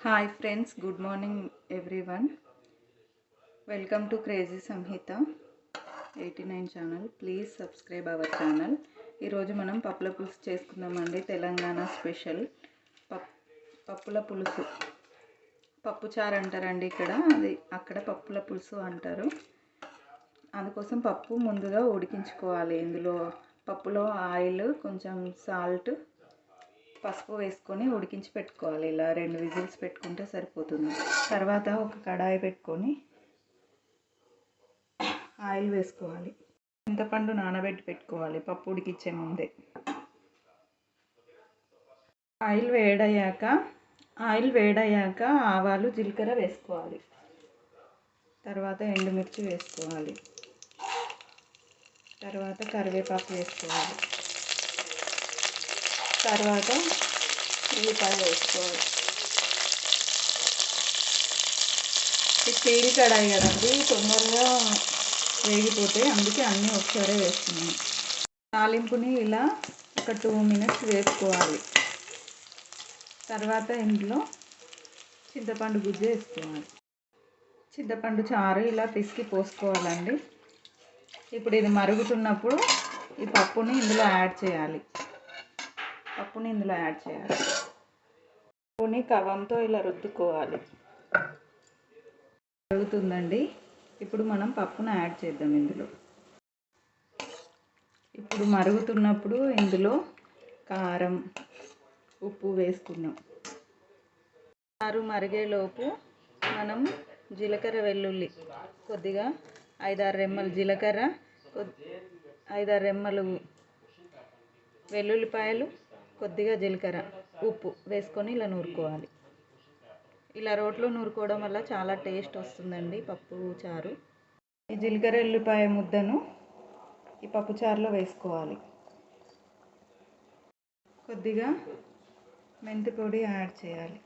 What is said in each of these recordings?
Hi friends, good morning everyone. Welcome to Crazy Samhita 89 channel. Please subscribe our channel. ఈరోజు మనం పప్పుల పులుసు చేసుకుందామండి. తెలంగాణ స్పెషల్ పప్పుల పులుసు. పప్పుచారు అంటారండి ఇక్కడ, అది అక్కడ పప్పుల పులుసు అంటారు. అందుకోసం పప్పు ముందుగా ఉడికించుకోవాలి. ఇందులో పప్పులో ఆయిల్, కొంచెం సాల్ట్, పసుపు వేసుకొని ఉడికించి పెట్టుకోవాలి. ఇలా 2 విజిల్స్ పెట్టుకుంటే సరిపోతుంది. తర్వాత ఒక కడాయి పెట్టుకొని ఆయిల్ వేసుకోవాలి. చింతపండు నానబెట్టి పెట్టుకోవాలి పప్పు ఉడికించే ముందే. ఆయిల్ వేడయ్యాక ఆవాలు, జీలకర్ర వేసుకోవాలి. తర్వాత ఎండుమిర్చి వేసుకోవాలి. తర్వాత కరివేపాకు వేసుకోవాలి. తర్వాత ఉల్లిపాయ వేసుకోవాలి. ఈ స్టీల్ కడాయి కదండి, తొందరగా వేగిపోతే, అందుకే అన్నీ ఒకసారి వేస్తున్నాను. తాలింపుని ఇలా ఒక 2 మినిట్స్ వేసుకోవాలి. తర్వాత ఇందులో చింతపండు గుజ్జు వేసుకోవాలి. చింతపండు చారు ఇలా పిసికి పోసుకోవాలండి. ఇప్పుడు ఇది మరుగుతున్నప్పుడు ఈ పప్పుని ఇందులో యాడ్ చేయాలి. పప్పుని కవ్వంతో ఇలా రుద్దుకోవాలి. మరుగుతుందండి. ఇప్పుడు మనం పప్పును యాడ్ చేద్దాం ఇందులో. ఇప్పుడు మరుగుతున్నప్పుడు ఇందులో కారం, ఉప్పు వేసుకుందాం. చారు మరిగేలోపు మనం జీలకర్ర, వెల్లుల్లి కొద్దిగా 5-6 రెమ్మలు జీలకర్ర, 5-6 రెమ్మలు వెల్లుల్లిపాయలు, కొద్దిగా జీలకర్ర, ఉప్పు వేసుకొని ఇలా నూరుకోవాలి. ఇలా రోట్లో నూరుకోవడం వల్ల చాలా టేస్ట్ వస్తుందండి పప్పు చారు. ఈ జీలకర్ర ఎల్లిపాయ ముద్దను ఈ పప్పు చారులో వేసుకోవాలి. కొద్దిగా మెంతి పొడి యాడ్ చేయాలి.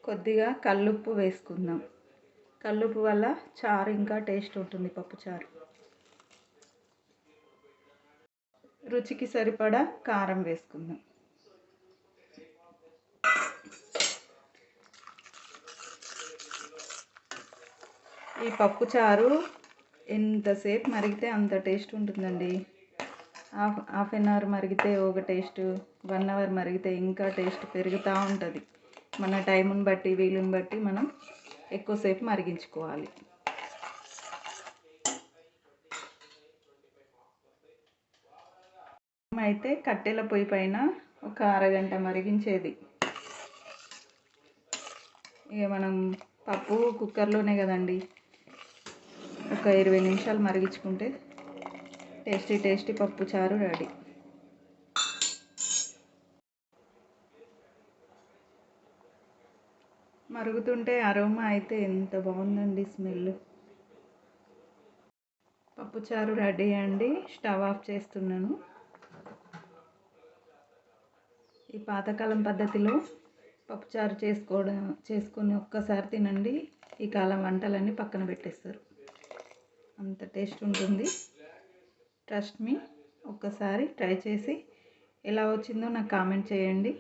కొద్దిగా కల్లుప్పు వేసుకుందాం. కల్లుప్పు వల్ల చారు ఇంకా టేస్ట్ ఉంటుంది పప్పు చారు. రుచికి సరిపడా కారం వేసుకుందాం. ఈ పప్పు చారు ఎంతసేపు మరిగితే అంత టేస్ట్ ఉంటుందండి. హాఫ్ అన్ అవర్ మరిగితే ఒక టేస్ట్, 1 అవర్ మరిగితే ఇంకా టేస్ట్ పెరుగుతూ ఉంటుంది. మన టైంని బట్టి, వీలుని బట్టి మనం ఎక్కువసేపు మరిగించుకోవాలి. అయితే కట్టెల పొయ్యి పైన ఒక అరగంట మరిగించేది. ఇక మనం పప్పు కుక్కర్లోనే కదండి, ఒక 20 నిమిషాలు మరిగించుకుంటే టేస్టీ పప్పు చారు రెడీ. మరుగుతుంటే అరోమా అయితే ఎంత బాగుందండి స్మెల్. పప్పు చారు రెడీ అండి. స్టవ్ ఆఫ్ చేస్తున్నాను. ఈ పాతకాలం పద్ధతిలో పప్పుచారు చేసుకొని ఒక్కసారి తినండి. ఈ కాలం వంటలన్నీ పక్కన పెట్టేస్తారు. అంత టేస్ట్ ఉంటుంది. ట్రస్ట్ మీ, ఒక్కసారి ట్రై చేసి ఎలా వచ్చిందో నాకు కామెంట్ చేయండి.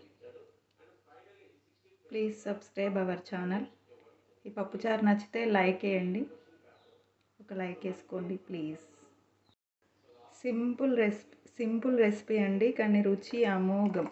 Please subscribe our channel. ఈ పప్పుచారు నచ్చితే లైక్ వేయండి. ఒక లైక్ వేసుకోండి ప్లీజ్. సింపుల్ రెసిపీ అండి, కానీ రుచి అమోఘం.